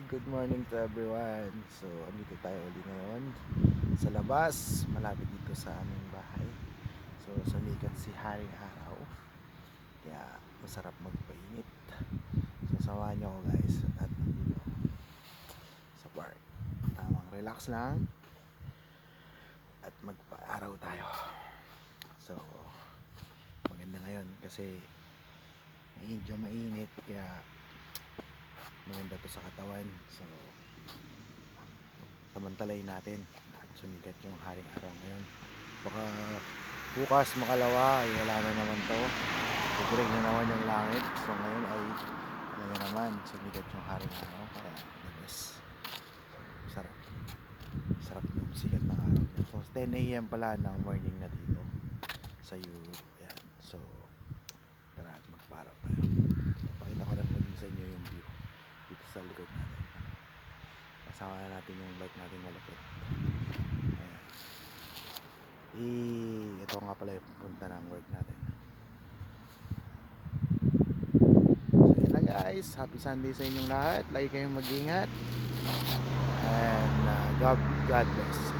Good morning to everyone. So, andito tayo ulit ngayon sa labas, malapit dito sa aming bahay. So, sumikat si Haring Araw. Kaya, masarap magpainit. So, samahan niyo ako guys at dito sa park. Tamang relax lang at magpa-araw tayo. So, maganda ngayon kasi medyo mainit kaya maganda to sa katawan. So, samantalayin natin at sumikat yung Haring Araw ngayon. Baka bukas makalawa ay wala na naman to, bigray na naman yung langit. So ngayon ay talaga naman sumikat yung Haring Araw, kaya the best. Sarap, sarap yung sikat ng araw. So 10 AM pala ng morning na dito sa Europe. Yan. So tara at magparaw tayo. Pakita ko lang sa inyo yung view dito sa likod natin. Kasama na natin yung bike natin malapit. Ito nga pala yung punta ng work natin. So yun na guys, happy Sunday sa inyong lahat. Lagi kayong mag-ingat and God bless.